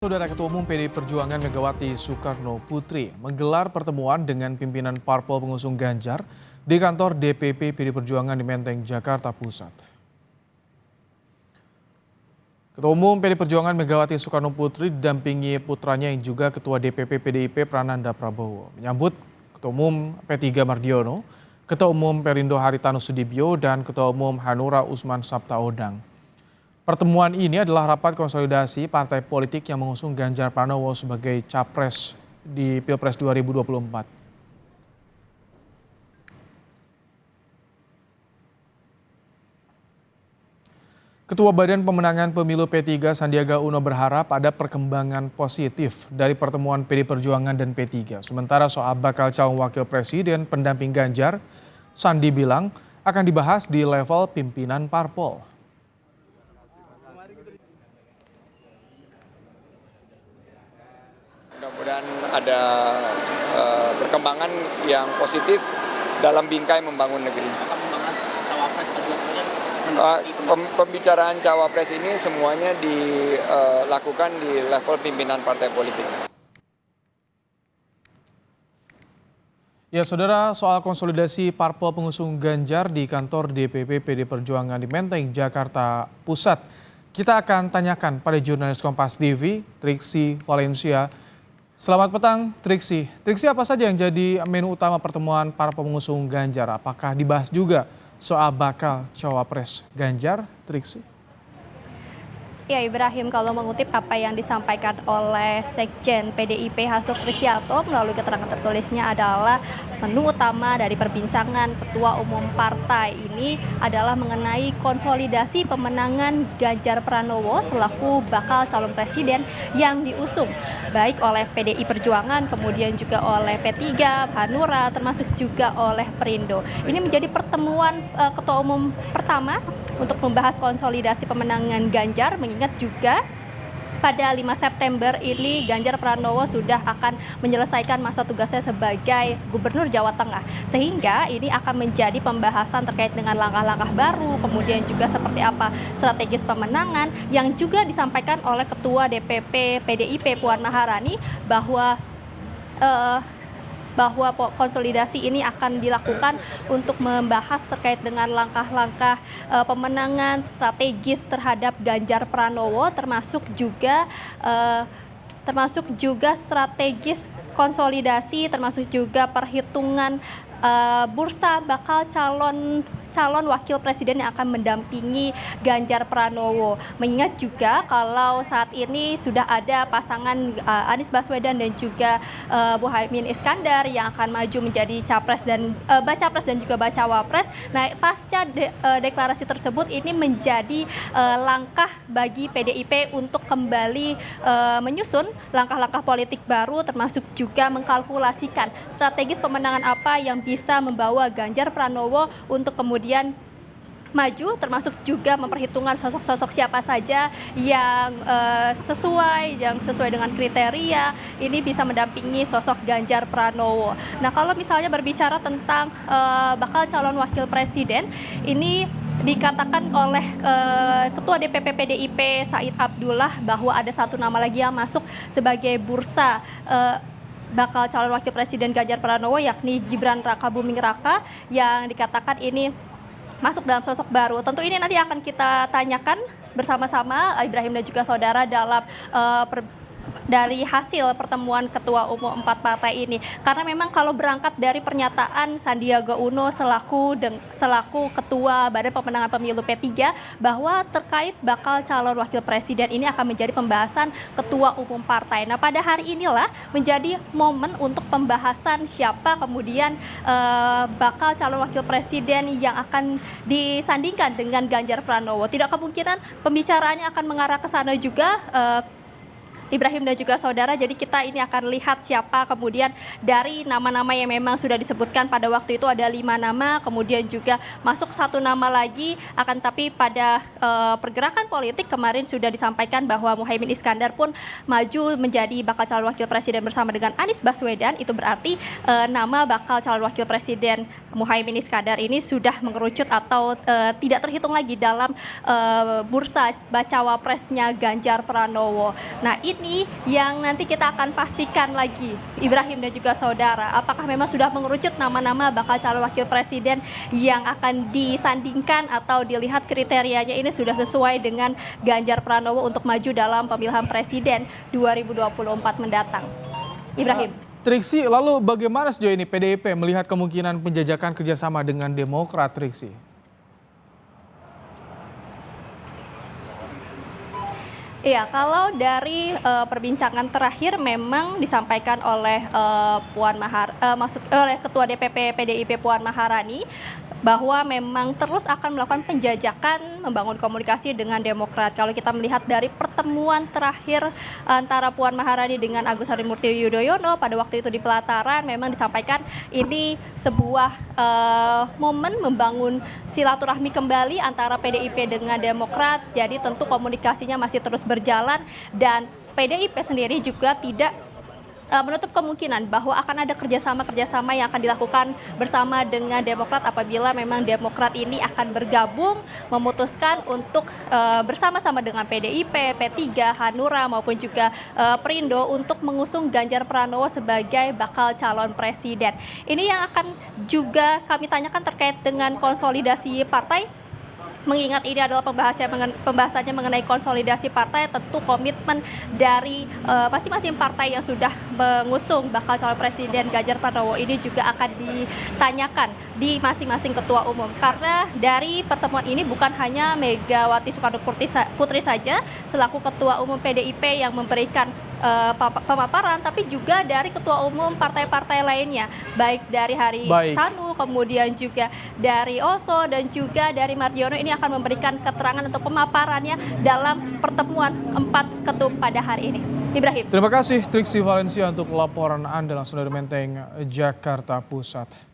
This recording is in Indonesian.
Saudara Ketua Umum PDI Perjuangan Megawati Soekarno Putri menggelar pertemuan dengan pimpinan parpol pengusung Ganjar di kantor DPP PDI Perjuangan di Menteng, Jakarta Pusat. Ketua Umum PDI Perjuangan Megawati Soekarno Putri didampingi putranya yang juga Ketua DPP PDIP Prananda Prabowo menyambut Ketua Umum P3 Mardiono, Ketua Umum Perindo Haritanu Sudibyo, dan Ketua Umum Hanura Usman Sabtaodang. Pertemuan ini adalah rapat konsolidasi partai politik yang mengusung Ganjar Pranowo sebagai capres di Pilpres 2024. Ketua Badan Pemenangan Pemilu P3 Sandiaga Uno berharap ada perkembangan positif dari pertemuan PDI Perjuangan dan P3. Sementara soal bakal calon wakil presiden pendamping Ganjar, Sandi bilang akan dibahas di level pimpinan parpol. Mudah-mudahan ada perkembangan yang positif dalam bingkai membangun negeri. Akan membahas cawapres Pembicaraan cawapres ini semuanya dilakukan di level pimpinan partai politik. Ya, Saudara, soal konsolidasi parpol pengusung Ganjar di kantor DPP PDI Perjuangan di Menteng, Jakarta Pusat. Kita akan tanyakan pada jurnalis Kompas TV, Triksi Valencia. Selamat petang, Triksi. Triksi, apa saja yang jadi menu utama pertemuan parpol pengusung Ganjar? Apakah dibahas juga soal bakal cawapres Ganjar, Triksi? Ya, Ibrahim, kalau mengutip apa yang disampaikan oleh Sekjen PDIP Hasto Kristianto melalui keterangan tertulisnya adalah menu utama dari perbincangan Ketua Umum Partai ini adalah mengenai konsolidasi pemenangan Ganjar Pranowo selaku bakal calon presiden yang diusung baik oleh PDI Perjuangan, kemudian juga oleh P3, Hanura, termasuk juga oleh Perindo. Ini menjadi pertemuan Ketua Umum pertama untuk membahas konsolidasi pemenangan Ganjar, mengingat juga pada 5 September ini Ganjar Pranowo sudah akan menyelesaikan masa tugasnya sebagai Gubernur Jawa Tengah. Sehingga ini akan menjadi pembahasan terkait dengan langkah-langkah baru, kemudian juga seperti apa strategis pemenangan yang juga disampaikan oleh Ketua DPP PDIP Puan Maharani bahwa konsolidasi ini akan dilakukan untuk membahas terkait dengan langkah-langkah pemenangan strategis terhadap Ganjar Pranowo, termasuk juga strategis konsolidasi, termasuk juga perhitungan bursa bakal calon wakil presiden yang akan mendampingi Ganjar Pranowo. Mengingat juga kalau saat ini sudah ada pasangan Anies Baswedan dan juga Muhaimin Iskandar yang akan maju menjadi capres dan bacapres dan juga bacawapres. Nah, pasca deklarasi tersebut ini menjadi langkah bagi PDIP untuk kembali menyusun langkah-langkah politik baru, termasuk juga mengkalkulasikan strategis pemenangan apa yang bisa membawa Ganjar Pranowo untuk kemudian maju, termasuk juga memperhitungkan sosok-sosok siapa saja yang sesuai dengan kriteria ini bisa mendampingi sosok Ganjar Pranowo. Nah, kalau misalnya berbicara tentang bakal calon wakil presiden, ini dikatakan oleh Ketua DPP PDIP Said Abdullah bahwa ada satu nama lagi yang masuk sebagai bursa bakal calon wakil presiden Ganjar Pranowo, yakni Gibran Rakabuming Raka, yang dikatakan ini masuk dalam sosok baru. Tentu ini nanti akan kita tanyakan bersama-sama Ibrahim dan juga saudara dalam dari hasil pertemuan Ketua Umum 4 partai ini. Karena memang kalau berangkat dari pernyataan Sandiaga Uno selaku Ketua Badan Pemenangan Pemilu P3 bahwa terkait bakal calon wakil presiden ini akan menjadi pembahasan Ketua Umum partai. Nah, pada hari inilah menjadi momen untuk pembahasan siapa kemudian bakal calon wakil presiden yang akan disandingkan dengan Ganjar Pranowo. Tidak kemungkinan pembicaraannya akan mengarah ke sana juga, Ibrahim dan juga saudara. Jadi kita ini akan lihat siapa kemudian dari nama-nama yang memang sudah disebutkan pada waktu itu ada 5 nama, kemudian juga masuk 1 nama lagi. Akan tapi pada pergerakan politik kemarin sudah disampaikan bahwa Muhaimin Iskandar pun maju menjadi bakal calon wakil presiden bersama dengan Anies Baswedan. Itu berarti nama bakal calon wakil presiden Muhaimin Iskandar ini sudah mengerucut atau tidak terhitung lagi dalam bursa bacawa presnya Ganjar Pranowo. Nah, ini ini yang nanti kita akan pastikan lagi, Ibrahim dan juga saudara, apakah memang sudah mengerucut nama-nama bakal calon wakil presiden yang akan disandingkan atau dilihat kriterianya ini sudah sesuai dengan Ganjar Pranowo untuk maju dalam pemilihan presiden 2024 mendatang. Ibrahim. Triksi, lalu bagaimana sejauh ini PDIP melihat kemungkinan penjajakan kerjasama dengan Demokrat, Triksi? Iya, kalau dari perbincangan terakhir memang disampaikan oleh oleh Ketua DPP PDIP Puan Maharani bahwa memang terus akan melakukan penjajakan membangun komunikasi dengan Demokrat. Kalau kita melihat dari pertemuan terakhir antara Puan Maharani dengan Agus Harimurti Yudhoyono pada waktu itu di Pelataran, memang disampaikan ini sebuah momen membangun silaturahmi kembali antara PDIP dengan Demokrat. Jadi tentu komunikasinya masih terus berjalan dan PDIP sendiri juga tidak menutup kemungkinan bahwa akan ada kerjasama yang akan dilakukan bersama dengan Demokrat apabila memang Demokrat ini akan bergabung memutuskan untuk bersama-sama dengan PDIP, P3, Hanura maupun juga Perindo untuk mengusung Ganjar Pranowo sebagai bakal calon presiden. Ini yang akan juga kami tanyakan terkait dengan konsolidasi partai. Mengingat ini adalah pembahasannya mengenai konsolidasi partai, tentu komitmen dari masing-masing partai yang sudah mengusung bakal calon presiden Ganjar Pranowo ini juga akan ditanyakan di masing-masing ketua umum. Karena dari pertemuan ini bukan hanya Megawati Soekarno Putri saja selaku ketua umum PDIP yang memberikan pemaparan, tapi juga dari ketua umum partai-partai lainnya, baik dari Tanu, kemudian juga dari Oso dan juga dari Mardiono, ini akan memberikan keterangan atau pemaparannya dalam pertemuan 4 ketum pada hari ini. Ibrahim. Terima kasih Triksi Valencia untuk laporan Anda langsung dari Menteng, Jakarta Pusat.